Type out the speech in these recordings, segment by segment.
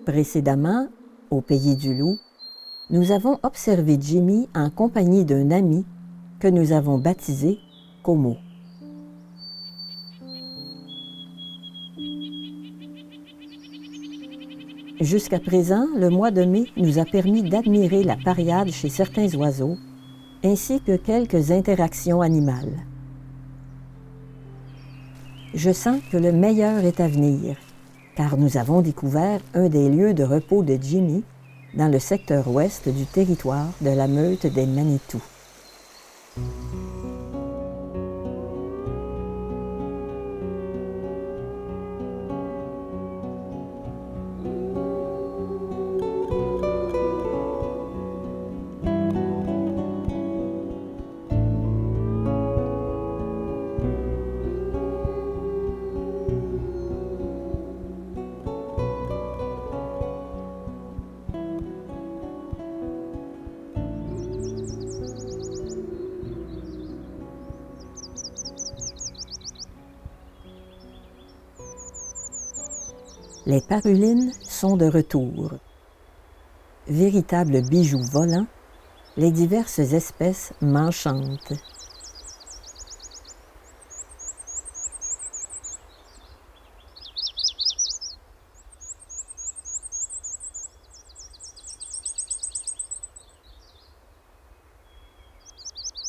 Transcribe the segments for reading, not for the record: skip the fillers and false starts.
Précédemment, au Pays du Loup, nous avons observé Jimmy en compagnie d'un ami que nous avons baptisé Como. Jusqu'à présent, le mois de mai nous a permis d'admirer la pariade chez certains oiseaux, ainsi que quelques interactions animales. Je sens que le meilleur est à venir, car nous avons découvert un des lieux de repos de Jimmy dans le secteur ouest du territoire de la meute des Manitou. Les parulines sont de retour. Véritables bijoux volants, les diverses espèces m'enchantent.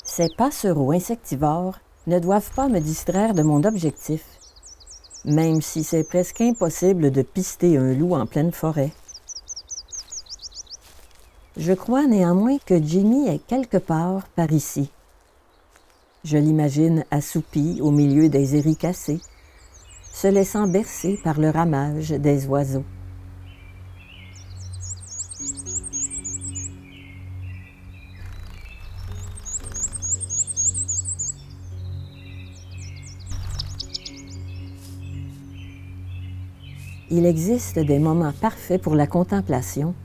Ces passereaux insectivores ne doivent pas me distraire de mon objectif, même si c'est presque impossible de pister un loup en pleine forêt. Je crois néanmoins que Jimmy est quelque part par ici. Je l'imagine assoupi au milieu des éricacées, se laissant bercer par le ramage des oiseaux. Il existe des moments parfaits pour la contemplation,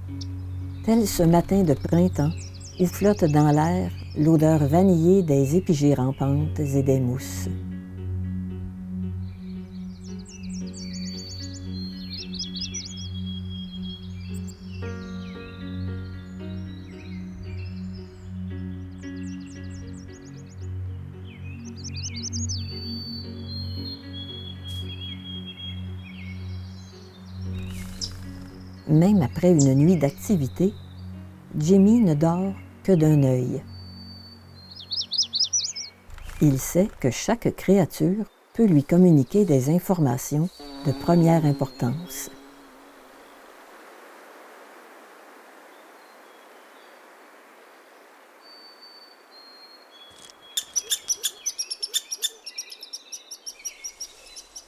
tel ce matin de printemps où flotte dans l'air l'odeur vanillée des épigées rampantes et des mousses. Même après une nuit d'activité, Jimmy ne dort que d'un œil. Il sait que chaque créature peut lui communiquer des informations de première importance.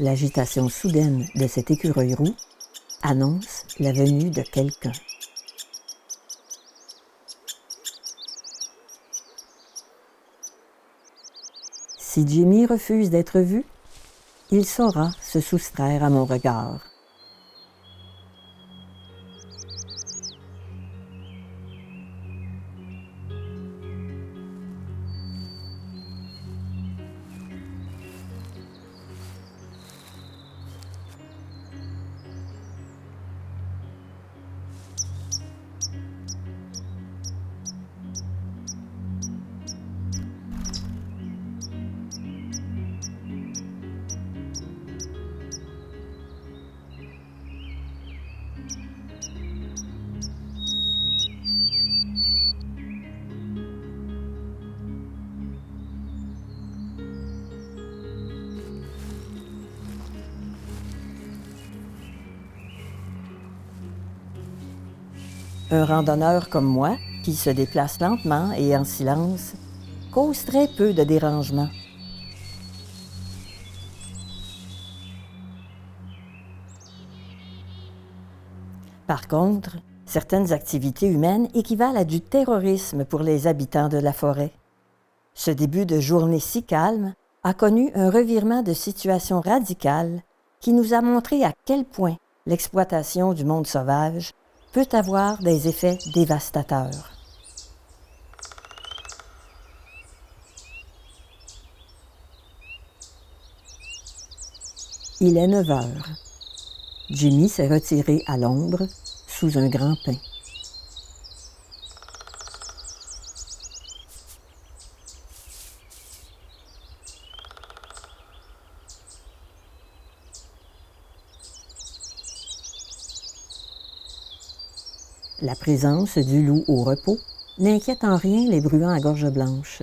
L'agitation soudaine de cet écureuil roux annonce la venue de quelqu'un. Si Jimmy refuse d'être vu, il saura se soustraire à mon regard. Un randonneur comme moi, qui se déplace lentement et en silence, cause très peu de dérangements. Par contre, certaines activités humaines équivalent à du terrorisme pour les habitants de la forêt. Ce début de journée si calme a connu un revirement de situation radical qui nous a montré à quel point l'exploitation du monde sauvage peut avoir des effets dévastateurs. Il est 9 heures. Jimmy s'est retiré à l'ombre sous un grand pin. La présence du loup au repos n'inquiète en rien les bruants à gorge blanche.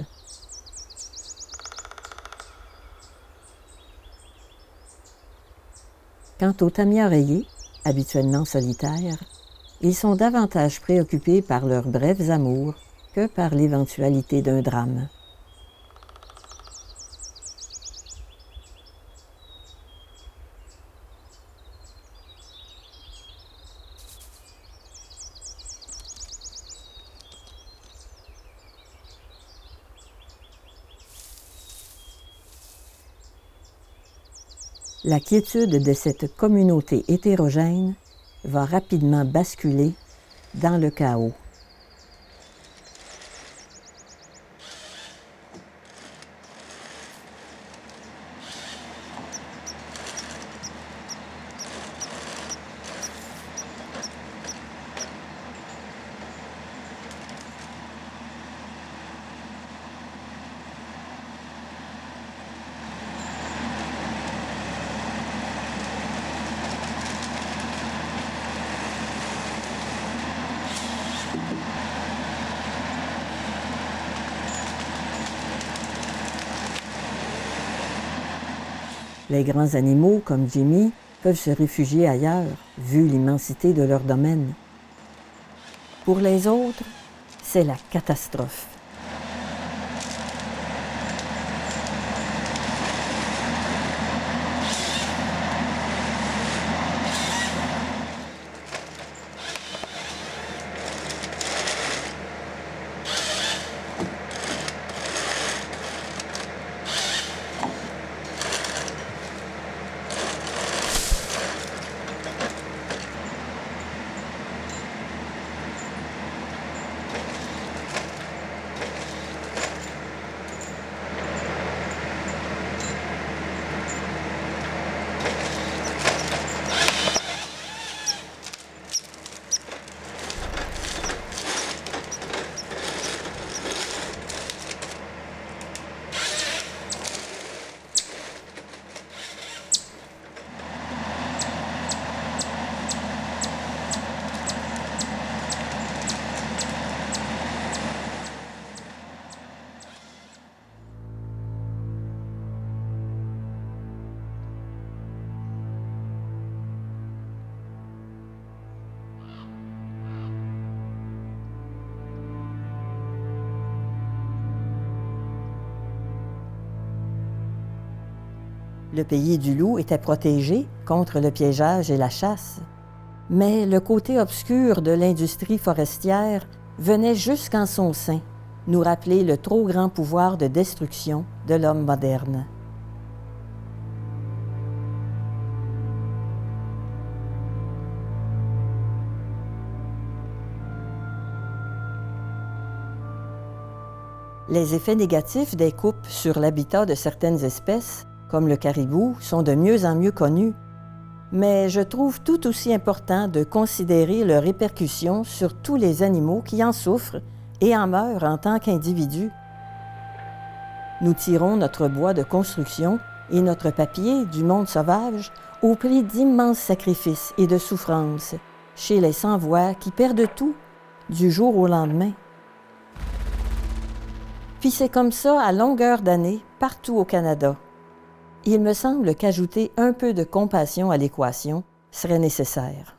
Quant aux tamias rayés, habituellement solitaires, ils sont davantage préoccupés par leurs brefs amours que par l'éventualité d'un drame. La quiétude de cette communauté hétérogène va rapidement basculer dans le chaos. Les grands animaux, comme Jimmy, peuvent se réfugier ailleurs, vu l'immensité de leur domaine. Pour les autres, c'est la catastrophe. Le pays du loup était protégé contre le piégeage et la chasse. Mais le côté obscur de l'industrie forestière venait jusqu'en son sein nous rappeler le trop grand pouvoir de destruction de l'homme moderne. Les effets négatifs des coupes sur l'habitat de certaines espèces, comme le caribou, sont de mieux en mieux connus, mais je trouve tout aussi important de considérer leurs répercussions sur tous les animaux qui en souffrent et en meurent en tant qu'individus. Nous tirons notre bois de construction et notre papier du monde sauvage au prix d'immenses sacrifices et de souffrances chez les sans-voix qui perdent tout du jour au lendemain. Puis c'est comme ça à longueur d'année partout au Canada. Il me semble qu'ajouter un peu de compassion à l'équation serait nécessaire.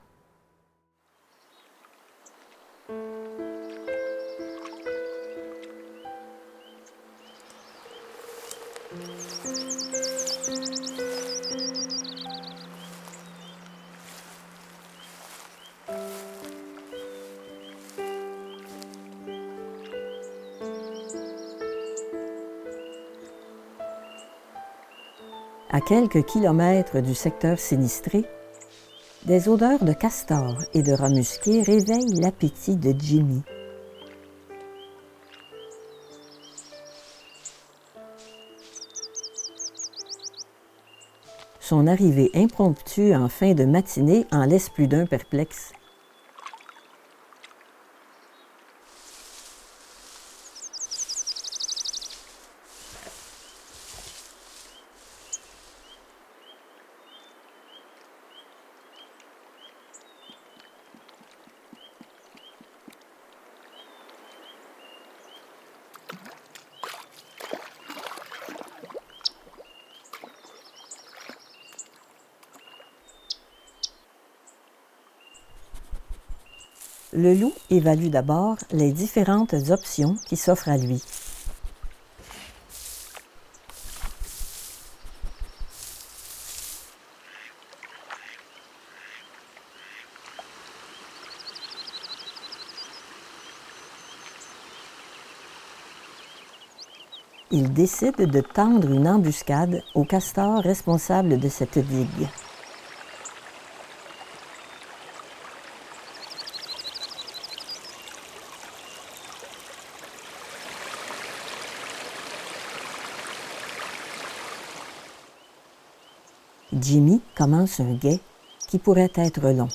À quelques kilomètres du secteur sinistré, des odeurs de castor et de rats musqués réveillent l'appétit de Jimmy. Son arrivée impromptue en fin de matinée en laisse plus d'un perplexe. Le loup évalue d'abord les différentes options qui s'offrent à lui. Il décide de tendre une embuscade au castor responsable de cette digue. Jimmy commence un guet qui pourrait être long.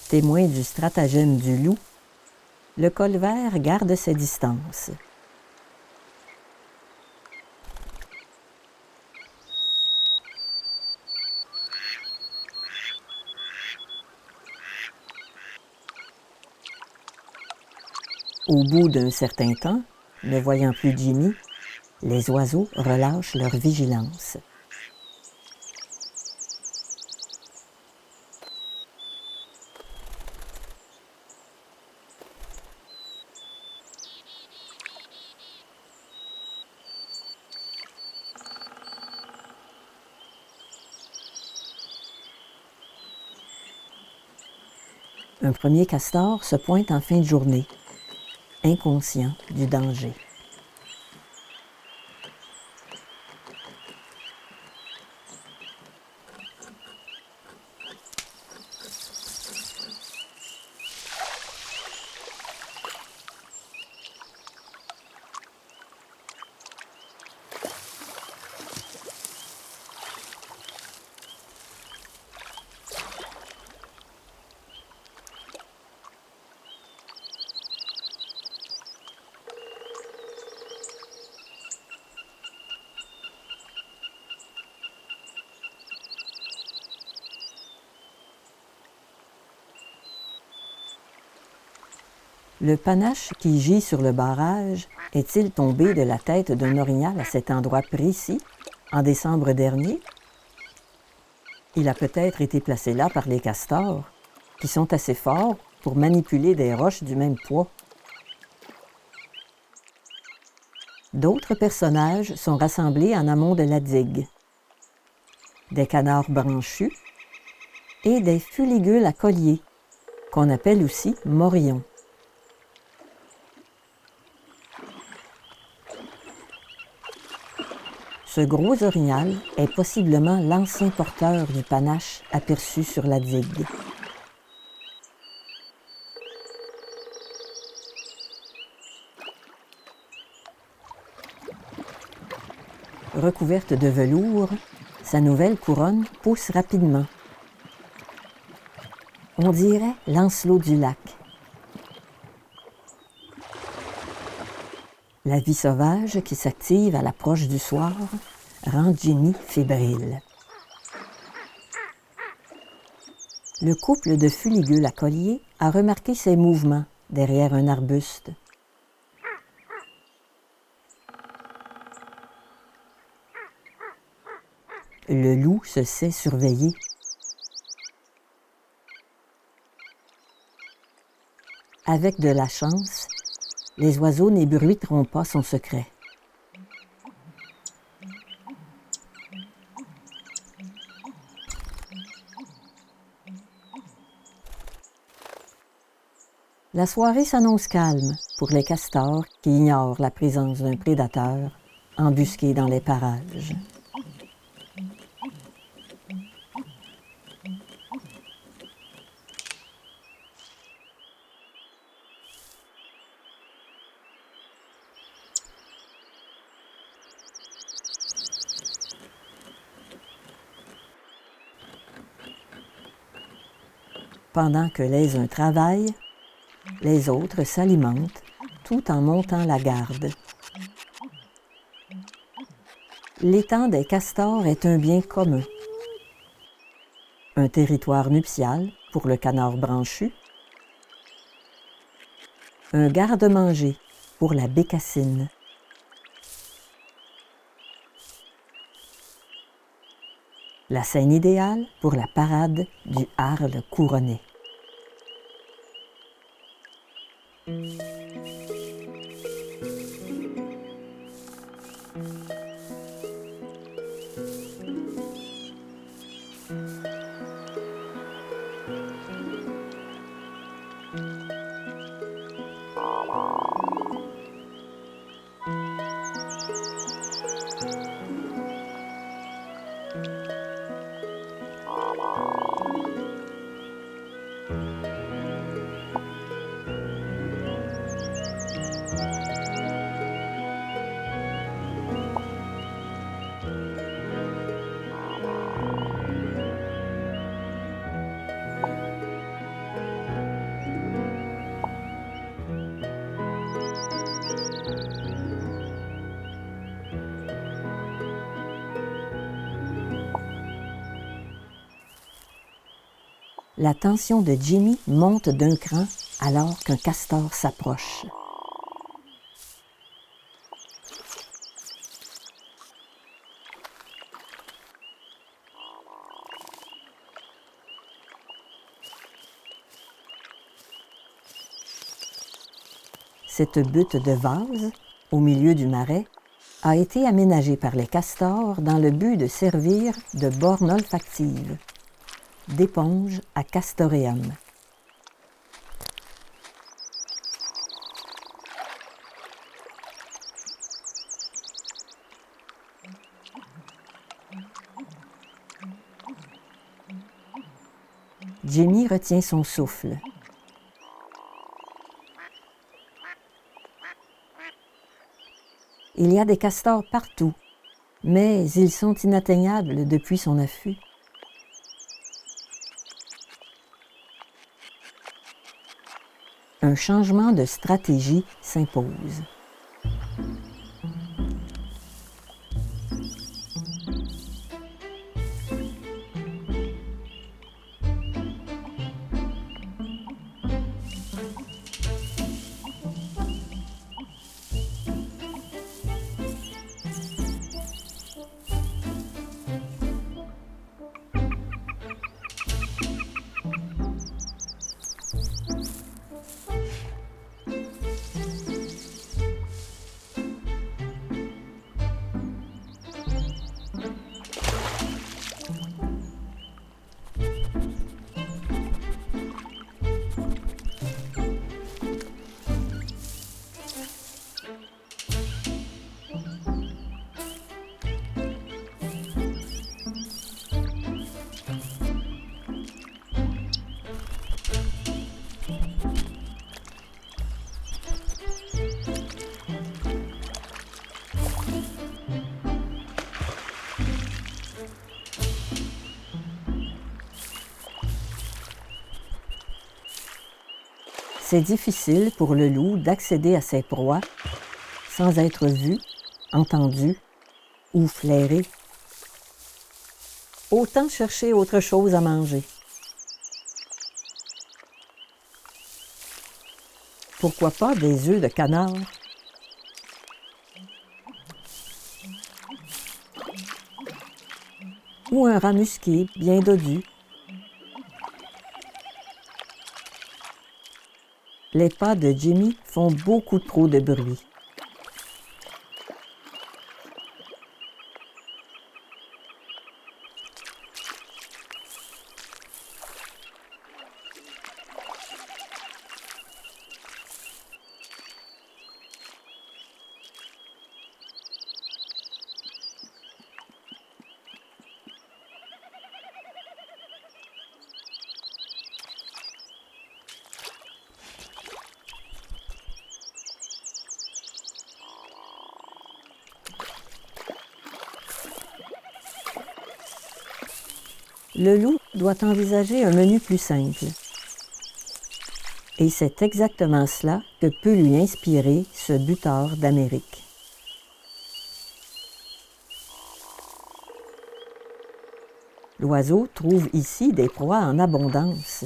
Témoin du stratagème du loup, le colvert garde ses distances. Au bout d'un certain temps, ne voyant plus Jimmy, les oiseaux relâchent leur vigilance. Un premier castor se pointe en fin de journée, inconscient du danger. Le panache qui gît sur le barrage est-il tombé de la tête d'un orignal à cet endroit précis, en décembre dernier? Il a peut-être été placé là par les castors, qui sont assez forts pour manipuler des roches du même poids. D'autres personnages sont rassemblés en amont de la digue. Des canards branchus et des fuligules à collier, qu'on appelle aussi morillons. Ce gros orignal est possiblement l'ancien porteur du panache aperçu sur la digue. Recouverte de velours, sa nouvelle couronne pousse rapidement. On dirait Lancelot du lac. La vie sauvage qui s'active à l'approche du soir rend Jimmy fébrile. Le couple de fuligules à collier a remarqué ses mouvements derrière un arbuste. Le loup se sait surveiller. Avec de la chance, les oiseaux n'ébruiteront pas son secret. La soirée s'annonce calme pour les castors qui ignorent la présence d'un prédateur embusqué dans les parages. Pendant que les uns travaillent, les autres s'alimentent tout en montant la garde. L'étang des castors est un bien commun. un territoire nuptial pour le canard branchu, un garde-manger pour la bécassine, la scène idéale pour la parade du Arle couronné. La tension de Jimmy monte d'un cran alors qu'un castor s'approche. Cette butte de vase, au milieu du marais, a été aménagée par les castors dans le but de servir de borne olfactive, d'éponge à castoreum. Jimmy retient son souffle. Il y a des castors partout, mais ils sont inatteignables depuis son affût. Un changement de stratégie s'impose. C'est difficile pour le loup d'accéder à ses proies sans être vu, entendu ou flairé. Autant chercher autre chose à manger. Pourquoi pas des œufs de canard? Ou un rat musqué bien dodu. Les pas de Jimmy font beaucoup trop de bruit. Le loup doit envisager un menu plus simple. Et c'est exactement cela que peut lui inspirer ce butard d'Amérique. L'oiseau trouve ici des proies en abondance.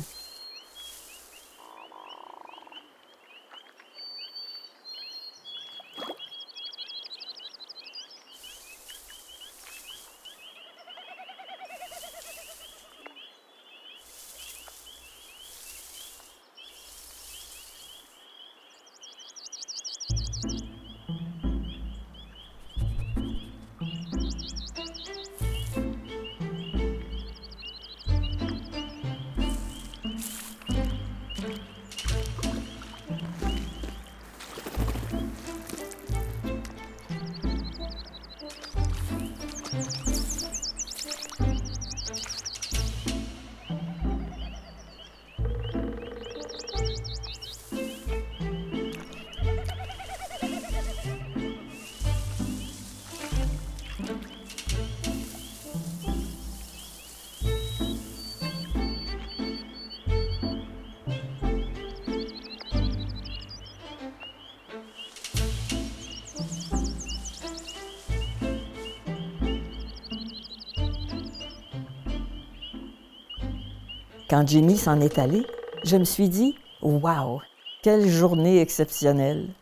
Quand Jimmy s'en est allé, je me suis dit « Wow! Quelle journée exceptionnelle! »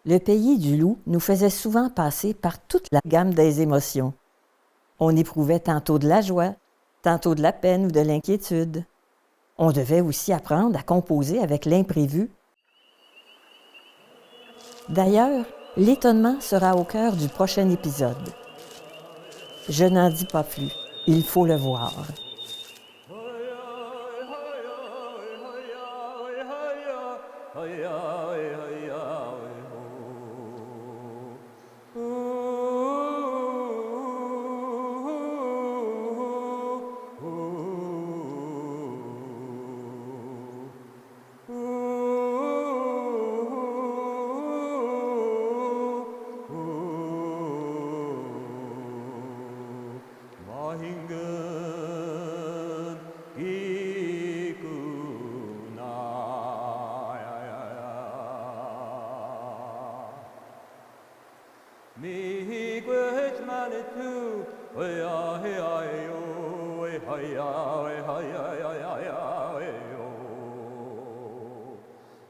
Le pays du loup nous faisait souvent passer par toute la gamme des émotions. On éprouvait tantôt de la joie, tantôt de la peine ou de l'inquiétude. On devait aussi apprendre à composer avec l'imprévu. D'ailleurs, l'étonnement sera au cœur du prochain épisode. Je n'en dis pas plus, il faut le voir.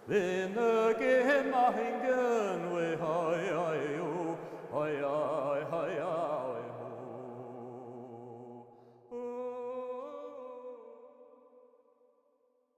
Then again, my